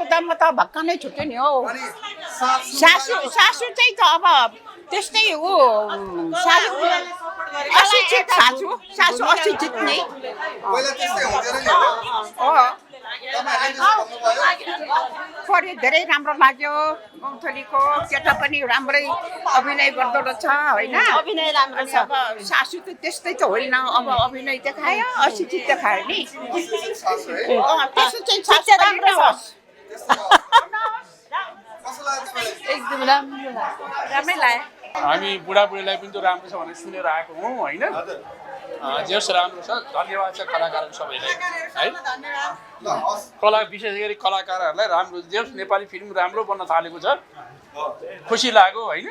आउँदामा त भक्क नै छुट्यो नि हौ अनि सासू सासू चाहिँ त अब त्यस्तै हो अशिक्षित सासू अशिक्षित नै पहिला त्यस्तै हुन्थ्यो र नि हो तपाईहरुले त्यसो भन्नुभयो पढ्यो धेरै राम्रो लाग्यो गौथलीको केटा पनि राम्रै अभिनय गर्दो रहेछ होइन अभिनय राम्रो अनि अब सासू त त्यस्तै त होइन अब अभिनय देखायो अशिक्षित देखायो नि सासू है त्यसो चाहिँ सासू राम्रो होस् त्यस्तो कस्तो लाग्यो तपाईलाई एकदम राम्रो लाग्यो राम्रै लाग्यो हामी बुढाबुढीलाई पनि त्यो राम्रो छ भनेर सुनेर आएको हौँ होइन जे होस् राम्रो छ धन्यवाद छ कलाकारहरू सबैलाई है ल हस् कला विशेष गरी कलाकारहरूलाई राम्रो जे होस् नेपाली फिल्म राम्रो बन्न थालेको छ खुसी लाग्यो होइन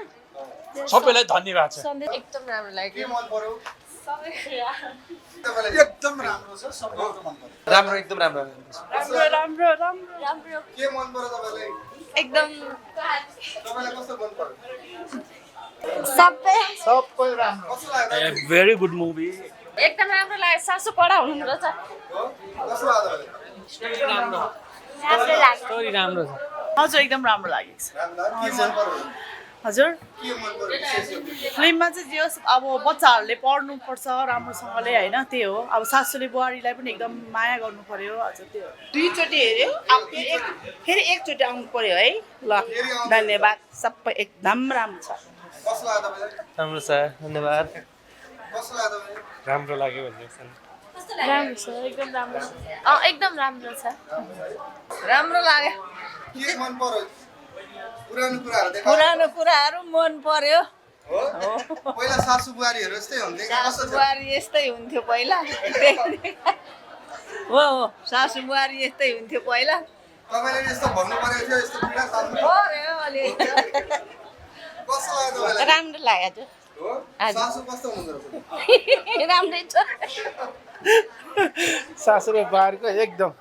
सबैलाई धन्यवाद छ एकदम राम्रो के लाग्यो मन पर्यो सबै कुरा तपाईलाई एकदम राम्रो छ सबैको मन पर्यो राम्रो एकदम राम्रो राम्रो राम्रो राम्रो के मन पर्यो तपाईलाई एकदम तपाईलाई कस्तो मन पर्यो सबै सबै राम्रो कस्तो लाग्यो भेरी गुड मुभी एकदम राम्रो लाग्यो सासू कडा हुनुहुन्छ हो कस्तो लाग्यो तपाईलाई राम्रो लाग्यो स्टोरी राम्रो छ हजुर एकदम राम्रो लागेको छ के मन पर्यो हजुर के मन पर्यो विशेष गरी फिल्ममा चाहिँ जे होस् अब बच्चाहरूले पढ्नुपर्छ राम्रोसँगले होइन त्यही हो अब सासूले बुहारीलाई पनि एकदम माया गर्नु पर्यो हजुर त्यो दुईचोटि हेऱ्यो अब फेरि एकचोटि आउनु पर्यो है ल धन्यवाद सबै एकदम राम्रो छ कस्तो लाग्यो तपाईलाई राम्रो छ धन्यवाद कस्तो लाग्यो तपाईलाई राम्रो लाग्यो भन्ने राम्रो छ एकदम राम्रो एकदम राम्रो छ राम्रो लाग्यो के मन पर्यो पुरानो कुराहरु देखा पुरानो कुराहरू मन पर्यो हो पहिला सासू बुहारीहरु यस्तै हुन्थे कि कस्तो थियो बुहारी यस्तै हुन्थ्यो पहिला हो सासू बुहारी यस्तै हुन्थ्यो पहिला तपाईले यस्तो भन्नु परेको थियो यस्तो पीडा सासू पर्यो अलि कस्तो लाग्यो तपाईलाई राम्रो लाग्यो हो सासू कस्तो हुनुहुन्छ राम्रै छ सासू र बुहारीको एकदम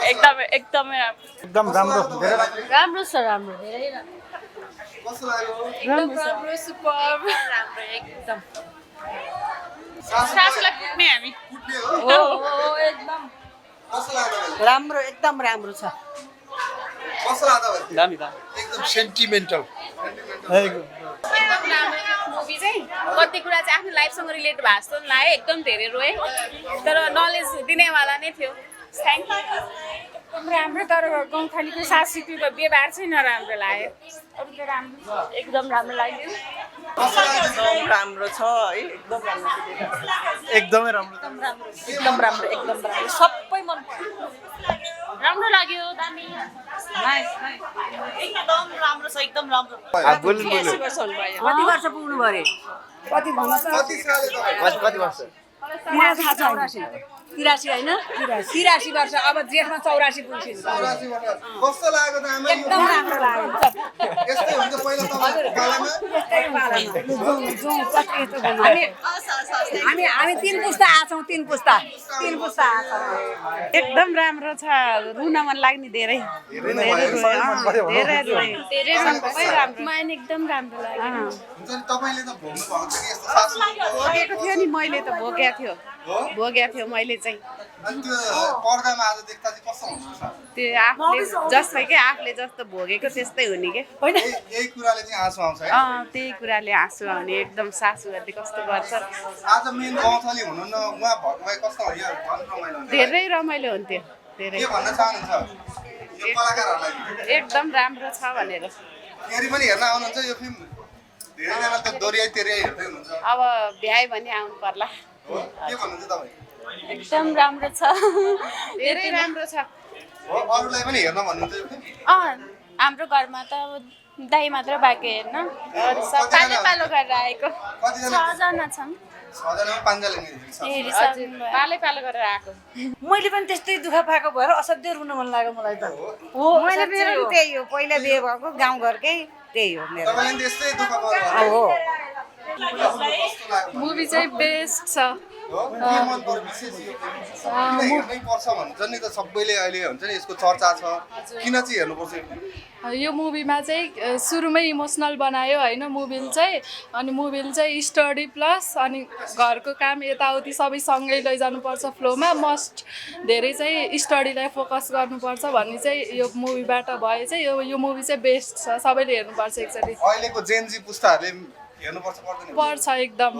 एकदमै एकदमै एकदम राम्रो धेरै राम्रो छ राम्रो धेरै कस्तो लाग्यो एकदम राम्रो सुपर राम्रो एकदम सासूलाई कुट्ने हामी कुट्ने हो एकदम कस्तो लाग्यो तपाईलाई राम्रो एकदम राम्रो छ कस्तो लाग्यो तपाईलाई दामी दामी एकदम सेन्टिमेन्टल एकदम राम्रो मुभी चाहिँ कति कुरा चाहिँ आफ्नो लाइफसँग रिलेट भएको जस्तो नि लाग्यो एकदम धेरै रोएँ तर नलेज दिनेवाला नै थियो थ्याङ्क यू एकदम राम्रो तर गाउँखालीको सांस्कृतिक व्यवहार चाहिँ नराम्रो लाग्यो अरू त राम्रो एकदम राम्रो लाग्यो एकदम राम्रो छ है एकदम राम्रो एकदमै राम्रो एकदम राम्रो एकदम राम्रो सबै मन पर्यो राम्रो लाग्यो दामी एकदम राम्रो छ एकदम राम्रो कति वर्ष पुग्नु पर्यो कति साले तपाईँ कति वर्ष मलाई थाहा छ 83 होइन 83 वर्ष अब जेठमा 84 पुग्छ 84 वर्ष कस्तो लाग्यो त आमा एकदम राम्रो लाग्यो यस्तै हुन्छ पहिला तपाईको पालामा हामी तीन पुस्ता आछौँ तीन पुस्ता आछौँ एकदम राम्रो छ रुन मन लाग्ने धेरै धेरै राम्रो माइन एकदम राम्रो लाग्यो हुन्छ नि तपाईले त भोग्नु भएको छ कि यस्तो सासू भोगेको थियो नि मैले त भोगेको थियो मैले चाहिँ अनि त्यो पर्दामा आज देख्दा चाहिँ कस्तो हुन्छ त्यो आफूले जस्तै के आफूले जस्तो भोगेको त्यस्तै हुने के यही कुराले चाहिँ आँसु आउँछ है त्यही कुराले आँसु आउने एकदम सासूहरूले कस्तो गर्छ आज मेन गाउँथली हुनुहुन्न उहाँ भए कस्तो हो यो भन्न रमाइलो हुन्छ धेरै रमाइलो हुन्थ्यो धेरै के भन्न चाहनुहुन्छ यो कलाकारहरूलाई एकदम राम्रो छ भनेर फेरि पनि हेर्न आउनुहुन्छ यो फिल्म धेरैजना त दोहोऱ्याइ तेह्रै हेर्दै हुनुहुन्छ अब भ्याए भने आउनु पर्ला हो के भन्नुहुन्छ तपाईँ एकदम राम्रो छ धेरै राम्रो छ हो अरूलाई पनि हेर्न भन्नुहुन्छ यो फिल्म हाम्रो घरमा त अब दाइ मात्र बाँकी हेर्न अरू सब पालो पालो गरेर आएको कतिजना 6 जना छन् 6 जनामा 5 जनाले हेरिदिन्छ हेरिसक्नु पालै पालो गरेर आएको मैले पनि त्यस्तै दुःख पाएको भएर असाध्यै रुन मन लाग्यो मलाई त हो मैले मेरो पनि त्यही हो पहिला बिहे भएको गाउँघरकै त्यही हो मेरो तपाईँले पनि त्यस्तै दुःख गर्नु हो कस्तो लाग्यो मुभी चाहिँ बेस्ट छ हो के मन पर्यो विशेष यो फिल्म किन हेर्नै पर्छ भन्छ नि त सबैले अहिले हुन्छ नि यसको चर्चा छ किन चाहिँ हेर्नुपर्छ यो फिल्म? यो मुभीमा चाहिँ सुरुमै इमोसनल बनायो होइन मुभीले चाहिँ अनि मुभीले चाहिँ स्टडी प्लस अनि घरको काम यताउति सबै सँगै लैजानुपर्छ फ्लोमा मस्ट धेरै चाहिँ स्टडीलाई फोकस गर्नुपर्छ भन्ने चाहिँ यो मुभीबाट भयो चाहिँ यो मुभी चाहिँ बेस्ट छ सबैले हेर्नुपर्छ एकचोटि अहिलेको जेनजी पुस्ताहरूले हेर्नुपर्छ पर्दैन पर्छ एकदम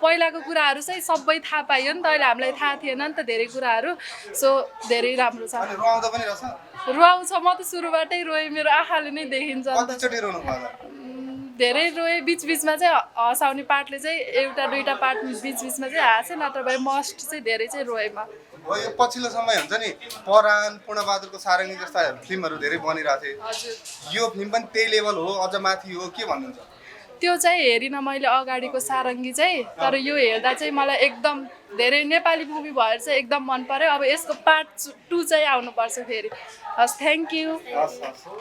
पहिलाको कुराहरू चाहिँ सबै थाहा पाइयो नि त अहिले हामीलाई थाहा थिएन नि त धेरै कुराहरू सो धेरै राम्रो छ अनि रुवाउँदा पनि रहेछ रुवाउँछ म त सुरुबाटै रोएँ मेरो आँखाले नै देखिन्छ नि त कतिचोटि रुनु पर्ला धेरै रोएँ बिचबिचमा चाहिँ हँसाउने पार्टले चाहिँ एउटा दुईवटा पार्ट बिचबिचमा चाहिँ हाँसेँ नत्र भए मस्ट चाहिँ धेरै चाहिँ रोएँ म हो यो पछिल्लो समय हुन्छ नि परान पूर्णबहादुरको सारङ्गी जस्ता फिल्महरू धेरै बनिरहेको थिए हजुर यो फिल्म पनि त्यही लेभल हो अझ माथि हो के भन्नुहुन्छ त्यो चाहिँ हेरिनँ मैले अगाडिको सारङ्गी चाहिँ तर यो हेर्दा चाहिँ मलाई एकदम धेरै नेपाली मुभी भएर चाहिँ एकदम मन पर्यो अब यसको पार्ट 2 चाहिँ आउनुपर्छ फेरि हस् थ्याङ्क यू हस् हस्